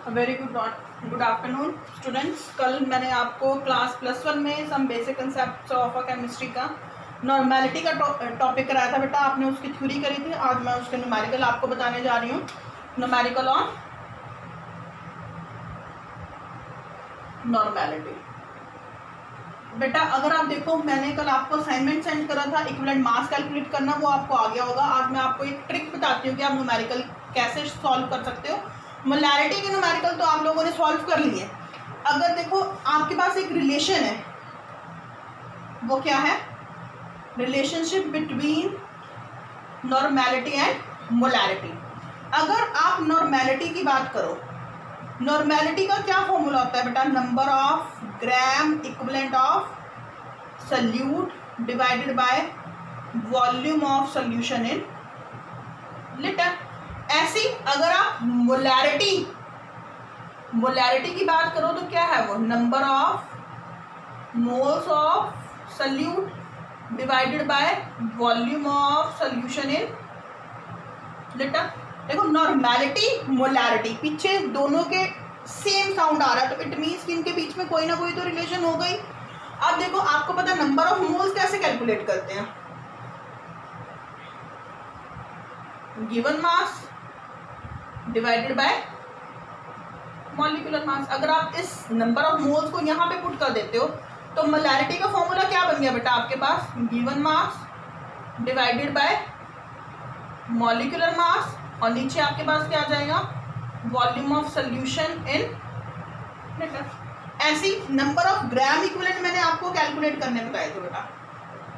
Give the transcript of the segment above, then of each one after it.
Very good afternoon students. कल मैंने आपको क्लास +1 में some basic concept of a chemistry का नॉर्मेलिटी का टॉपिक कराया था बेटा। आपने उसकी थ्योरी करी थी। आज मैं उसके न्यूमेरिकल आपको बताने जा रही हूँ। Numerical on normality. बेटा अगर आप देखो, मैंने कल आपको असाइनमेंट सेंड करा था इक्विवेलेंट मास कैलकुलेट करना, वो आपको आ गया होगा। आज मैं आपको एक ट्रिक बताती हूँ कि आप न्यूमेरिकल कैसे सॉल्व कर सकते हो। मोलैरिटी के न्यूमेरिकल तो आप लोगों ने सॉल्व कर लिए। अगर देखो आपके पास एक रिलेशन है, वो क्या है? Relationship between normality and molarity. अगर आप नॉर्मेलिटी की बात करो, नॉर्मेलिटी का क्या फॉर्मूला होता है बेटा? Number of gram equivalent of solute divided by volume of solution in litre. ऐसी अगर आप मोलैरिटी की बात करो तो क्या है वो? Number of moles of solute divided by volume of solution in litre. देखो नॉर्मेलिटी मोलैरिटी पीछे दोनों के सेम साउंड आ रहा है, तो इट मीन्स कि इनके बीच में कोई ना कोई तो रिलेशन हो गई। अब देखो आपको पता है नंबर ऑफ मोल्स कैसे कैलकुलेट करते हैं? Given mass divided by molecular मास। अगर आप इस नंबर ऑफ मोल्स को यहाँ पे पुट कर देते हो तो मोलैरिटी का फॉर्मूला क्या बन गया बेटा आपके पास? Given mass divided by molecular mass, और नीचे आपके पास क्या आ जाएगा? Volume of solution in litre. ऐसी नंबर ऑफ ग्राम इक्विवेलेंट मैंने आपको कैलकुलेट करने बताए थे बेटा।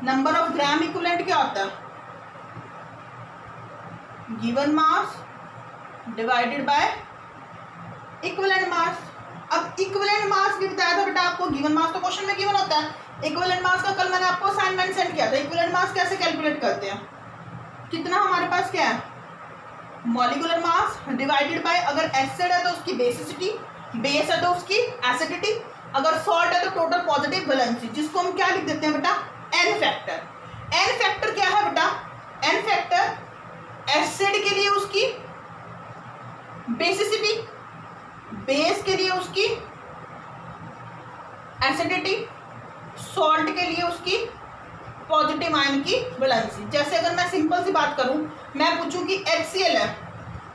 नंबर ऑफ ग्राम इक्विवेलेंट क्या होता है? Given mass divided by equivalent मास। अब इक्विवेलेंट मास भी बताया था बेटा आपको। गिवन मास तो क्वेश्चन में गिवन होता है। इक्विवेलेंट मास का कल मैंने आपको असाइनमेंट सेंड किया था। इक्विवेलेंट मास कैसे कैलकुलेट करते हैं? कितना हमारे पास क्या है? मॉलिक्यूलर मास डिवाइडेड बाय, अगर एसिड है तो उसकी बेसिसिटी, बेस है तो उसकी एसिडिटी, अगर सॉल्ट है तो टोटल पॉजिटिव वैलेंसी, जिसको हम क्या लिख देते हैं बेटा? N factor. एन फैक्टर क्या है बेटा? एन फैक्टर एसिड के लिए उसकी बेसिसिटी, बेस के लिए उसकी एसिडिटी, सॉल्ट के लिए उसकी पॉजिटिव आयन की वैलेंसी। जैसे अगर मैं सिंपल सी बात करूं, मैं पूछूं कि HCl है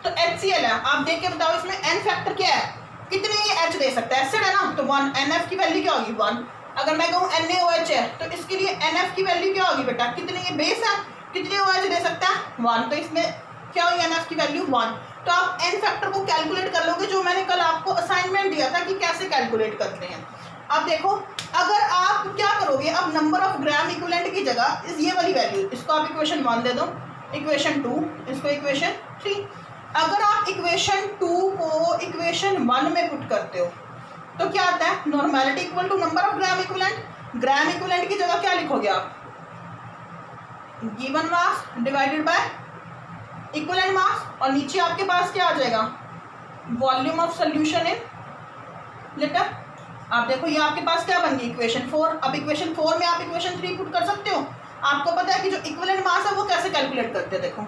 तो HCl है, आप देख के बताओ इसमें एन फैक्टर क्या है, कितने ये H दे सकता है? एसिड है ना, तो 1। NF की वैल्यू क्या होगी? 1। अगर मैं कहूँ NaOH है तो इसके लिए NF की वैल्यू क्या होगी बेटा? कितने ये बेस है, कितने OH दे सकता है? 1। तो इसमें क्या होगी? NF की वैल्यू 1। तो आप एन फैक्टर को कैलकुलेट कर लोगे, जो मैंने कल आपको असाइनमेंट दिया था कि कैसे कैलकुलेट करते हैं। अब देखो अगर आप क्या करोगे, अब नंबर ऑफ ग्राम इक्विवेलेंट की जगह इस ये वाली वैल्यू, इसको आप इक्वेशन 1 दे दो, इक्वेशन 2, इसको इक्वेशन 3। अगर आप इक्वेशन 2 को इक्वेशन 1 में पुट करते हो तो क्या आता है? Normality equal to number of gram equivalent. Gram equivalent की जगह क्या लिखोगे आप? Given mass divided by equivalent mass, और नीचे आपके पास क्या आ जाएगा? Volume of solution in litre. आप देखो ये आपके पास क्या बन गई? इक्वेशन 4। अब इक्वेशन 4 में आप इक्वेशन 3 पुट कर सकते हो। आपको पता है कि जो इक्विवेलेंट मास है वो कैसे कैलकुलेट करते हैं? देखो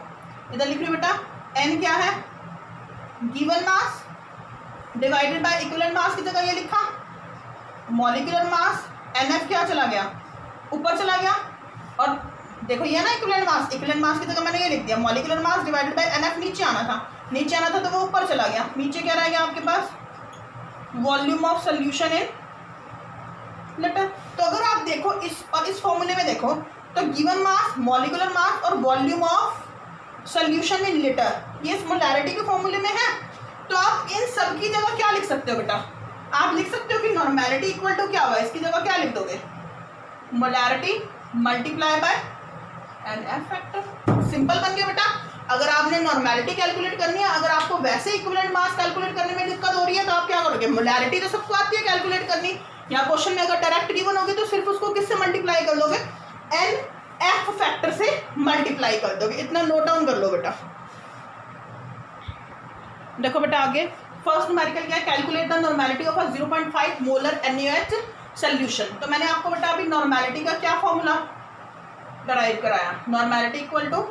इधर लिख रही हूँ बेटा, एन क्या है? Given mass divided by equivalent मास की जगह ये लिखा मॉलिक्यूलर मास। NF क्या चला गया? ऊपर चला गया। और देखो ये ना इक्विवेलेंट मास, इक्विवेलेंट मास की जगह मैंने ये लिख दिया molecular mass divided bye NF। नीचे आना था, नीचे आना था तो वो ऊपर चला गया। नीचे क्या रह गया आपके पास? Volume of solution in litre. तो अगर आप देखो इस फॉर्मूले में देखो तो गिवन मास, मॉलिक्यूलर मास और volume of solution in litre, ये इस मोलैरिटी के फॉर्मूले में है। तो आप इन सब की जगह क्या लिख सकते हो बेटा? आप लिख सकते हो कि नॉर्मेलिटी इक्वल टू क्या हुआ, इसकी जगह क्या लिख दोगे? Molarity multiply bye NF factor. Simple बन गया बेटा। अगर आपने नॉर्मेलिटी कैलकुलेट करनी है, अगर आपको वैसे इक्विवेलेंट मास कैलकुलेट करने में दिक्कत हो रही है तो आप क्या करोगे? मोलैरिटी तो सबको आती है कैलकुलेट करनी, या क्वेश्चन में अगर डायरेक्ट गिवन होगी तो सिर्फ उसको किससे मल्टीप्लाई कर दोगे? NF फैक्टर से मल्टीप्लाई कर दोगे। इतना नोट डाउन कर लो बेटा। देखो बेटा आगे फर्स्ट न्यूमेरिकल क्या है? Calculate the normality of a 0.5 molar NaOH solution. तो मैंने आपको बेटा अभी नॉर्मेलिटी का क्या फॉर्मूला डराइव कराया? Normality equal to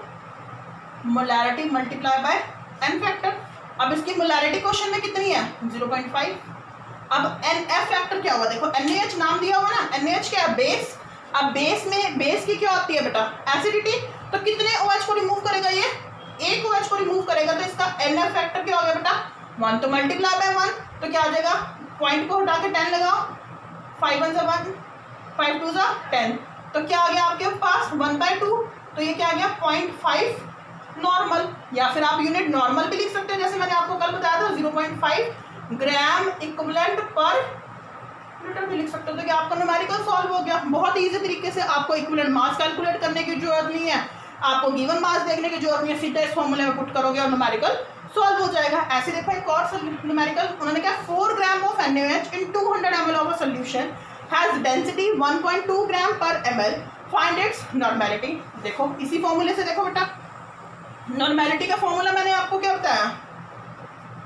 molarity multiply by n factor. अब इसकी मोलैरिटी क्वेश्चन में कितनी है 0.5। अब NF फैक्टर क्या हुआ, देखो NaH नाम दिया हुआ ना, NaH क्या है बेस। अब बेस में बेस की क्या होती है बेटा एसिडिटी, तो कितने OH को रिमूव करेगा ये, एक OH को रिमूव करेगा, तो इसका NF फैक्टर क्या हो गया बेटा 1, तो मल्टीप्लाई बाय 1 तो क्या आ जाएगा, पॉइंट को हटा के 10 लगाओ, 5 1 1, 5 2 10, तो क्या आ गया आपके पास 1/2, तो ये क्या आ गया 0.5 नॉर्मल, या फिर आप यूनिट नॉर्मल भी लिख सकते हैं, जैसे मैंने आपको कल बताया था 0.5 ग्राम इक्विवेलेंट पर लीटर भी लिख सकते हो। तो क्या आपका न्यूमेरिकल सॉल्व हो गया। बहुत ईजी तरीके से, आपको इक्विवेलेंट मास कैलकुलेट करने की जरूरत नहीं है, आपको गिवन मास देखने की जरूरत नहीं है, सीधा इस फॉर्मूले में पुट करोगे और न्यूमेरिकल सॉल्व हो जाएगा। ऐसे देखो एक और न्यूमेरिकल, उन्होंने कहा 4 gram of NaOH in 200 ml of a solution has density 1.2 ग्राम पर ml, फाइंड इट्स नॉर्मेलिटी। देखो इसी फॉर्मूले से देखो बेटा, नॉर्मेलिटी का फॉर्मूला मैंने आपको क्या बताया,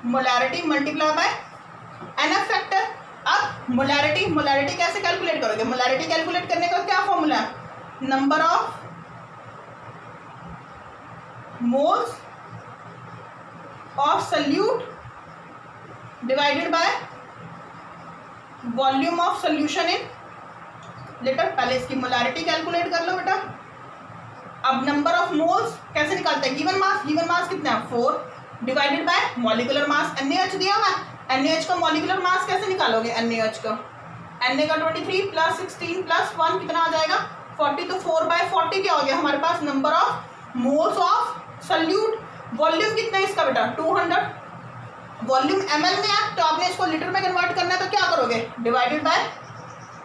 molarity multiply bye NF factor. अब मोलैरिटी कैसे कैलकुलेट करोगे, मोलैरिटी कैलकुलेट करने का क्या फॉर्मूला है, number of moles of solute divided by volume of solution in litre. पहले इसकी मोलैरिटी कैलकुलेट कर लो बेटा। अब नंबर ऑफ मोल्स कैसे निकालते हैं, गिवन मास कितना है 4 divided by molecular mass NaH दिया हुआ है, NaH का मॉलिक्यूलर मास कैसे निकालोगे, NaH का Na का 23 प्लस 16 प्लस 1 कितना आ जाएगा 40, तो 4/40 क्या हो गया हमारे पास number of moles of solute. Volume कितना है इसका बेटा 200, वॉल्यूम ml में है, तो आपने इसको लीटर में कन्वर्ट करना है, तो क्या करोगे डिवाइडेड बाय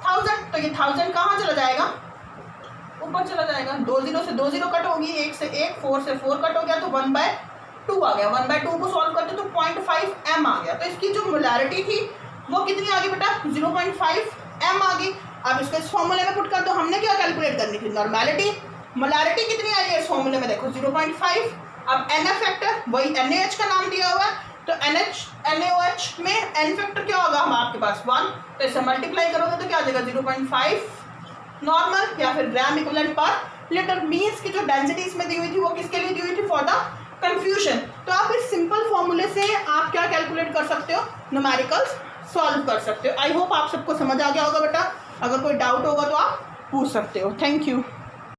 1000, तो ये 1000 कहाँ चला जाएगा, ऊपर चला जाएगा, 2 0 से 2 0 कट होगी, 1 से 1, 4 से 4 कट हो गया, तो 1/2 आ गया। 1/2 को सॉल्व करते तो 0.5 m आ गया। तो इसकी जो मोलैरिटी थी वो कितनी आ गई बेटा 0.5 m आ गई। अब इसको इस फॉर्मूले में पुट कर दो, हमने क्या कैलकुलेट करनी थी नॉर्मेलिटी। मोलैरिटी कितनी आई है इस फॉर्मूले में देखो 0.5। अब NF फैक्टर वही NaH का नाम दिया हुआ है, तो NaOH में N फैक्टर क्या होगा हम आपके पास 1, तो इसे मल्टीप्लाई करोगे तो क्या आ जाएगा 0.5 नॉर्मल, या फिर ग्राम इक्विवेलेंट पर लीटर। मीन्स की जो डेंसिटी इसमें दी हुई थी वो किसके लिए दी हुई थी, फॉर द कंफ्यूजन। तो आप इस सिंपल फॉर्मूले से आप क्या कैलकुलेट कर सकते हो, न्यूमेरिकल्स सॉल्व कर सकते हो। आई होप आप सबको समझ आ गया होगा बेटा, अगर कोई डाउट होगा तो आप पूछ सकते हो। Thank you.